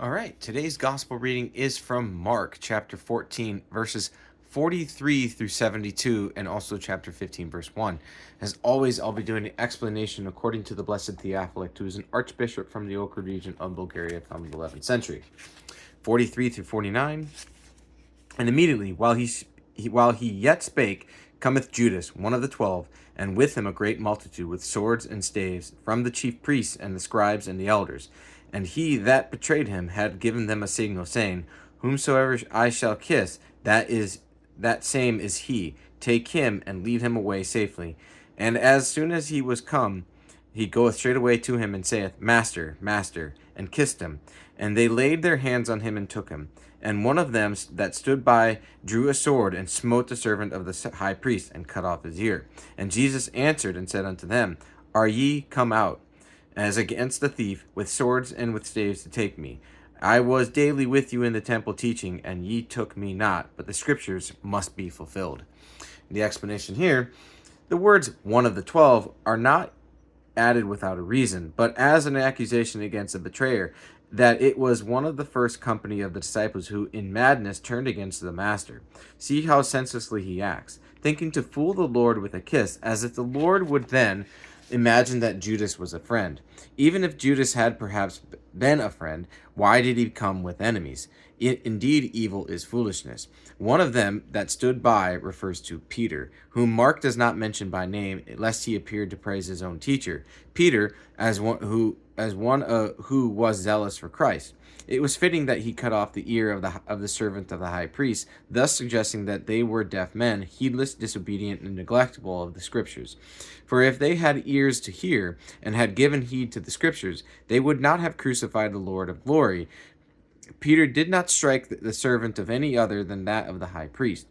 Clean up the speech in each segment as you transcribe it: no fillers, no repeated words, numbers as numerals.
All right, today's gospel reading is from Mark chapter 14, verses 43 through 72, and also chapter 15, verse 1. As always, I'll be doing an explanation according to the Blessed Theophylact, who is an archbishop from the Ochre region of Bulgaria from the 11th century. 43 through 49. And immediately, while he yet spake, cometh Judas, one of the 12, and with him a great multitude with swords and staves, from the chief priests and the scribes and the elders. And he that betrayed him had given them a signal, saying, Whomsoever I shall kiss, that same is he. Take him and lead him away safely. And as soon as he was come, he goeth straightway to him and saith, Master, Master, and kissed him. And they laid their hands on him and took him. And one of them that stood by drew a sword and smote the servant of the high priest and cut off his ear. And Jesus answered and said unto them, Are ye come out, as against the thief, with swords and with staves to take me? I was daily with you in the temple teaching, and ye took me not, but the scriptures must be fulfilled. The explanation here, the words one of the 12 are not added without a reason, but as an accusation against the betrayer, that it was one of the first company of the disciples who in madness turned against the master. See how senselessly he acts, thinking to fool the Lord with a kiss, as if the Lord would then imagine that Judas was a friend. Even if Judas had perhaps been a friend, why did he come with enemies? Indeed, evil is foolishness. One of them that stood by refers to Peter, whom Mark does not mention by name, lest he appeared to praise his own teacher. Peter, as one who was zealous for Christ. It was fitting that he cut off the ear of the servant of the high priest, thus suggesting that they were deaf men, heedless, disobedient, and neglectful of the scriptures. For if they had ears to hear, and had given heed to the scriptures, they would not have crucified the Lord of glory. Peter did not strike the servant of any other than that of the high priest.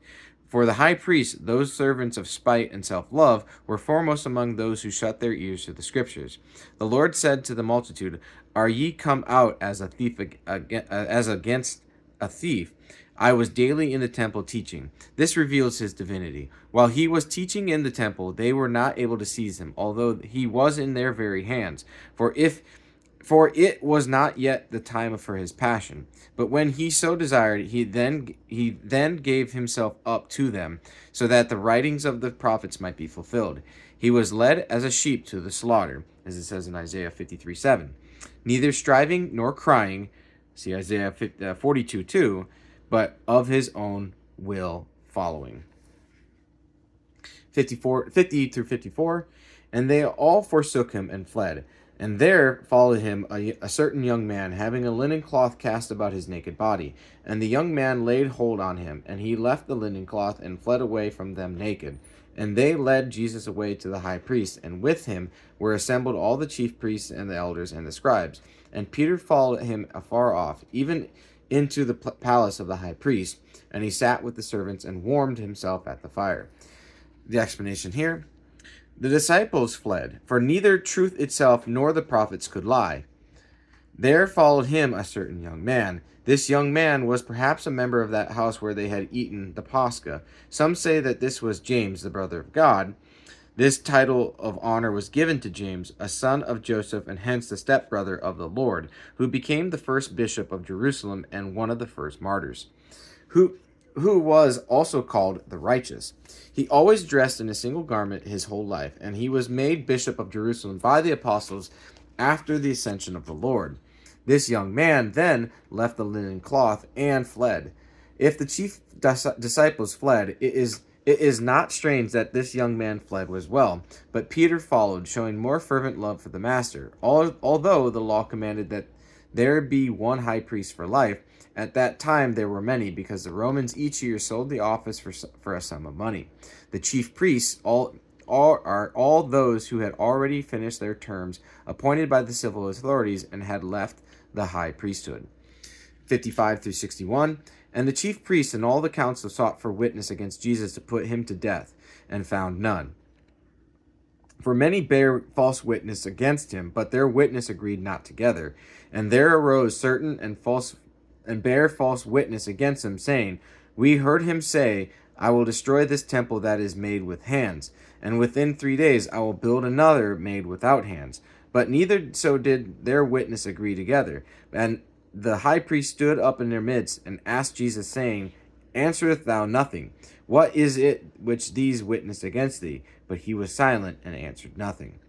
For the high priest, those servants of spite and self-love, were foremost among those who shut their ears to the scriptures. The Lord said to the multitude, Are ye come out as a thief, as against a thief? I was daily in the temple teaching. This reveals his divinity. While he was teaching in the temple, they were not able to seize him, although he was in their very hands. For it was not yet the time for his passion. But when he so desired, he then gave himself up to them, so that the writings of the prophets might be fulfilled. He was led as a sheep to the slaughter, as it says in Isaiah 53:7. Neither striving nor crying, see Isaiah 42:2, but of his own will following. 50 through 54. And they all forsook him and fled. And there followed him a certain young man, having a linen cloth cast about his naked body. And the young man laid hold on him, and he left the linen cloth and fled away from them naked. And they led Jesus away to the high priest, and with him were assembled all the chief priests and the elders and the scribes. And Peter followed him afar off, even into the palace of the high priest, and he sat with the servants and warmed himself at the fire. The explanation here. The disciples fled, for neither truth itself nor the prophets could lie. There followed him a certain young man. This young man was perhaps a member of that house where they had eaten the Pascha. Some say that this was James, the brother of God. This title of honor was given to James, a son of Joseph, and hence the stepbrother of the Lord, who became the first bishop of Jerusalem and one of the first martyrs, who was also called the Righteous. He always dressed in a single garment his whole life, and he was made bishop of Jerusalem by the apostles after the ascension of the Lord. This young man then left the linen cloth and fled. If the chief disciples fled, it is not strange that this young man fled as well. But Peter followed, showing more fervent love for the master. Although the law commanded that there be one high priest for life, at that time there were many, because the Romans each year sold the office for a sum of money. The chief priests are all those who had already finished their terms, appointed by the civil authorities, and had left the high priesthood. 55 through 61. And the chief priests and all the council sought for witness against Jesus to put him to death, and found none. For many bare false witness against him, but their witness agreed not together. And there arose certain and bare false witness against him, saying, We heard him say, I will destroy this temple that is made with hands, and within 3 days I will build another made without hands. But neither so did their witness agree together. And the high priest stood up in their midst and asked Jesus, saying, Answerest thou nothing? What is it which these witness against thee? But he was silent and answered nothing.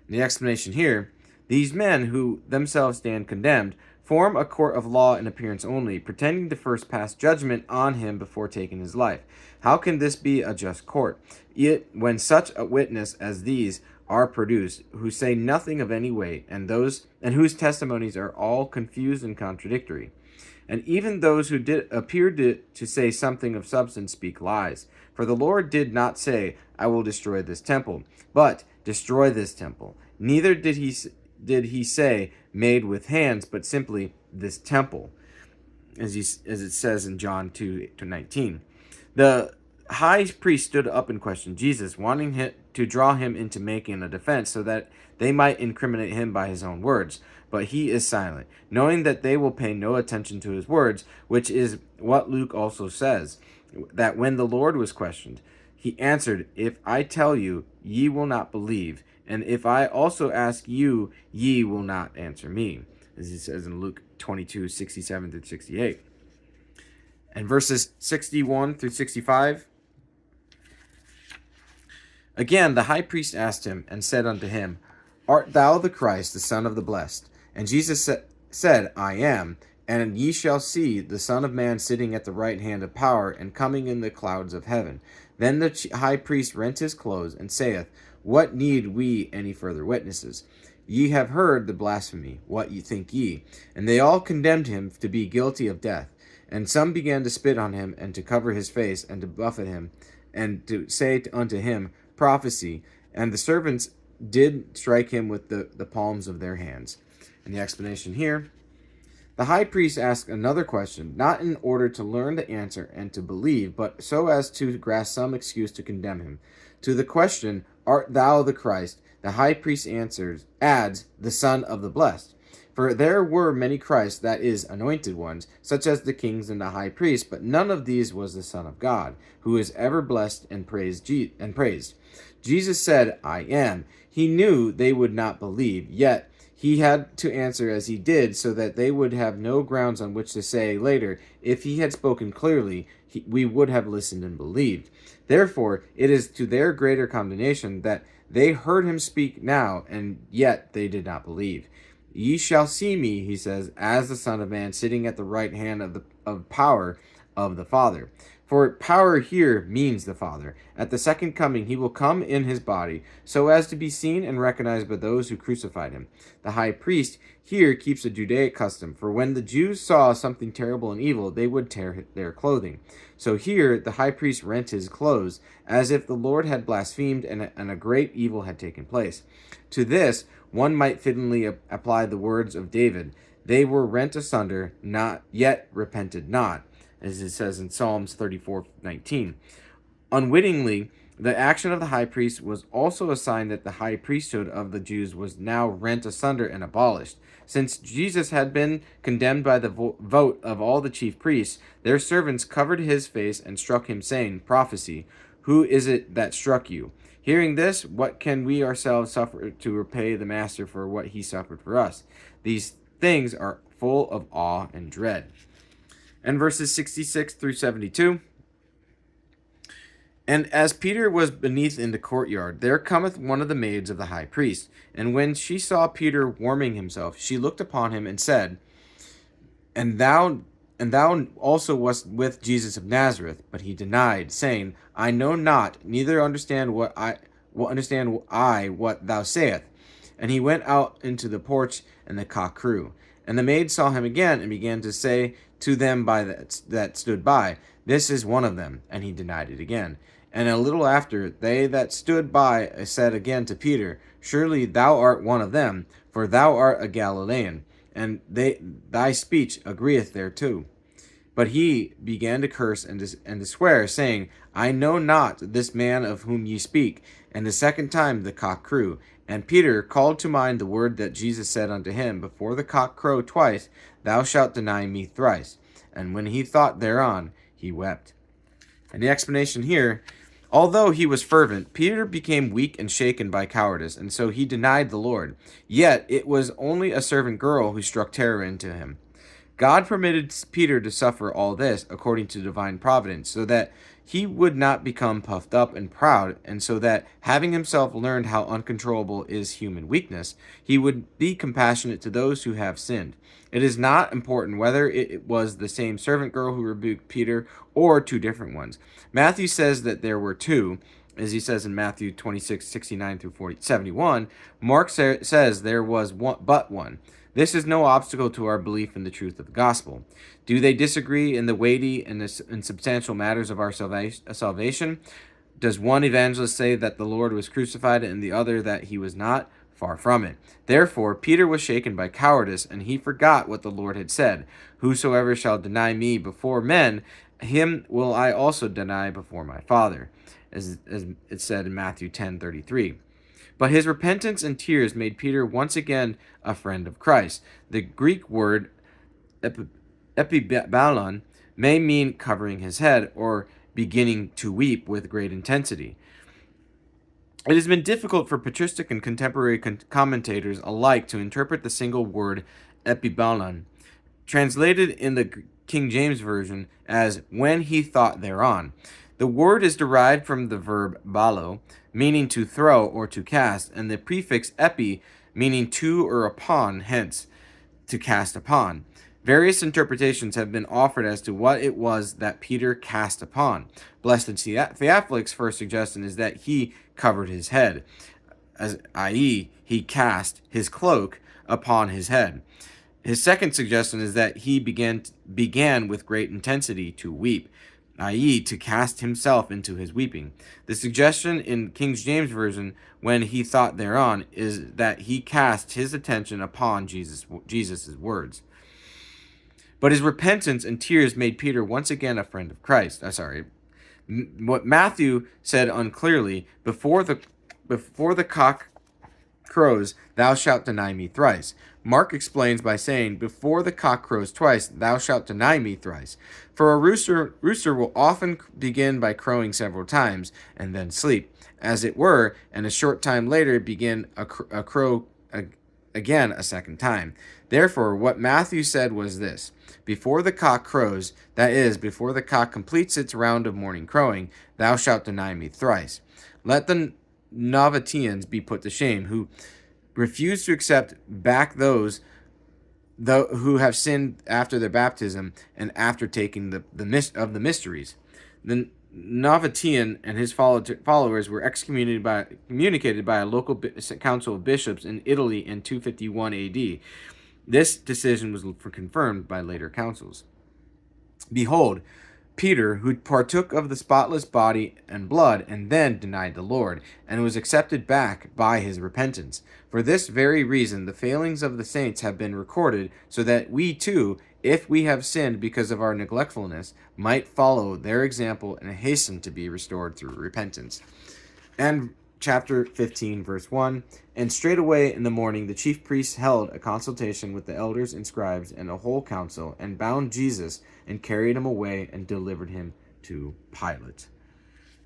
The explanation here, these men who themselves stand condemned form a court of law in appearance only, pretending to first pass judgment on him before taking his life. How can this be a just court? Yet when such a witness as these are produced, who say nothing of any weight, and whose testimonies are all confused and contradictory. And even those who did appear to say something of substance speak lies. For the Lord did not say, I will destroy this temple, but destroy this temple. Neither did he say, made with hands, but simply this temple, as it says in John 2:19. The high priest stood up and questioned Jesus, wanting to draw him into making a defense so that they might incriminate him by his own words. But he is silent, knowing that they will pay no attention to his words, which is what Luke also says, that when the Lord was questioned, he answered, If I tell you, ye will not believe, and if I also ask you, ye will not answer me, as he says in Luke 22:67-68. And verses 61-65, again the high priest asked him, and said unto him, Art thou the Christ, the Son of the Blessed? And Jesus said, I am. And ye shall see the Son of Man sitting at the right hand of power, and coming in the clouds of heaven. Then the high priest rent his clothes, and saith, What need we any further witnesses? Ye have heard the blasphemy. What think ye? And they all condemned him to be guilty of death. And some began to spit on him, and to cover his face, and to buffet him, and to say unto him, Prophecy. And the servants did strike him with the palms of their hands. And the explanation here, the high priest asked another question, not in order to learn the answer and to believe, but so as to grasp some excuse to condemn him. To the question, Art thou the Christ? The high priest adds, the Son of the Blessed. For there were many Christs, that is, anointed ones, such as the kings and the high priests, but none of these was the Son of God, who is ever blessed and praised. Jesus said, I am. He knew they would not believe, yet he had to answer as he did, so that they would have no grounds on which to say later, if he had spoken clearly, we would have listened and believed. Therefore, it is to their greater condemnation that they heard him speak now, and yet they did not believe. Ye shall see me, he says, as the Son of Man, sitting at the right hand of power of the Father. For power here means the Father. At the second coming he will come in his body, so as to be seen and recognized by those who crucified him. The high priest here keeps a Judaic custom, for when the Jews saw something terrible and evil, they would tear their clothing. So here the high priest rent his clothes, as if the Lord had blasphemed and a great evil had taken place. To this one might fittingly apply the words of David, They were rent asunder, not yet repented not, as it says in Psalms 34:19. Unwittingly, the action of the high priest was also a sign that the high priesthood of the Jews was now rent asunder and abolished. Since Jesus had been condemned by the vote of all the chief priests, their servants covered his face and struck him, saying, Prophecy, who is it that struck you? Hearing this, what can we ourselves suffer to repay the master for what he suffered for us? These things are full of awe and dread. And verses 66-72. And as Peter was beneath in the courtyard, there cometh one of the maids of the high priest. And when she saw Peter warming himself, she looked upon him and said, And thou also wast with Jesus of Nazareth. But he denied, saying, I know not, neither understand what thou sayest. And he went out into the porch, and the cock crew. And the maid saw him again, and began to say to them that stood by, This is one of them. And he denied it again. And a little after, they that stood by said again to Peter, Surely thou art one of them, for thou art a Galilean, and thy speech agreeth thereto. But he began to curse and to swear, saying, I know not this man of whom ye speak. And the second time the cock crew. And Peter called to mind the word that Jesus said unto him, Before the cock crow twice, thou shalt deny me thrice. And when he thought thereon, he wept. And the explanation here, although he was fervent, Peter became weak and shaken by cowardice, and so he denied the Lord. Yet it was only a servant girl who struck terror into him. God permitted Peter to suffer all this according to divine providence, so that he would not become puffed up and proud, and so that, having himself learned how uncontrollable is human weakness, he would be compassionate to those who have sinned. It is not important whether it was the same servant girl who rebuked Peter or two different ones. Matthew says that there were two, as he says in Matthew 26:69 through 71. Mark says there was one, but one. This is no obstacle to our belief in the truth of the gospel. Do they disagree in the weighty and substantial matters of our salvation? Does one evangelist say that the Lord was crucified and the other that he was not? Far from it. Therefore, Peter was shaken by cowardice, and he forgot what the Lord had said. Whosoever shall deny me before men, him will I also deny before my Father, as it said in Matthew 10:33. But his repentance and tears made Peter once again a friend of Christ. The Greek word epibalon may mean covering his head or beginning to weep with great intensity. It has been difficult for patristic and contemporary commentators alike to interpret the single word epibalon, translated in the King James Version as when he thought thereon. The word is derived from the verb balo, meaning to throw or to cast, and the prefix epi, meaning to or upon, hence, to cast upon. Various interpretations have been offered as to what it was that Peter cast upon. Blessed Theophylact's first suggestion is that he covered his head, i.e., he cast his cloak upon his head. His second suggestion is that he began with great intensity to weep, i.e., to cast himself into his weeping. The suggestion in King James Version, when he thought thereon, is that he cast his attention upon Jesus' words. But his repentance and tears made Peter once again a friend of Christ. What Matthew said unclearly, before the cock crows, thou shalt deny me thrice. Mark explains by saying, before the cock crows twice, thou shalt deny me thrice. For a rooster will often begin by crowing several times, and then sleep, as it were, and a short time later begin a crow again a second time. Therefore, what Matthew said was this: before the cock crows, that is, before the cock completes its round of morning crowing, thou shalt deny me thrice. Let the Novatians be put to shame, who refuse to accept back those who have sinned after their baptism and after taking the mysteries. The Novatian and his followers were excommunicated by a local council of bishops in Italy in 251 AD. This decision was confirmed by later councils. Behold, Peter, who partook of the spotless body and blood, and then denied the Lord, and was accepted back by his repentance. For this very reason, the failings of the saints have been recorded, so that we too, if we have sinned because of our neglectfulness, might follow their example and hasten to be restored through repentance. And chapter 15, verse 1, and straightway in the morning the chief priests held a consultation with the elders and scribes and a whole council, and bound Jesus, and carried him away, and delivered him to Pilate.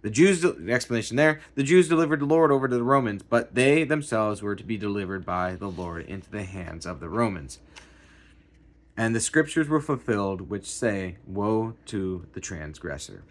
The explanation there, the Jews delivered the Lord over to the Romans, but they themselves were to be delivered by the Lord into the hands of the Romans. And the scriptures were fulfilled, which say, woe to the transgressor.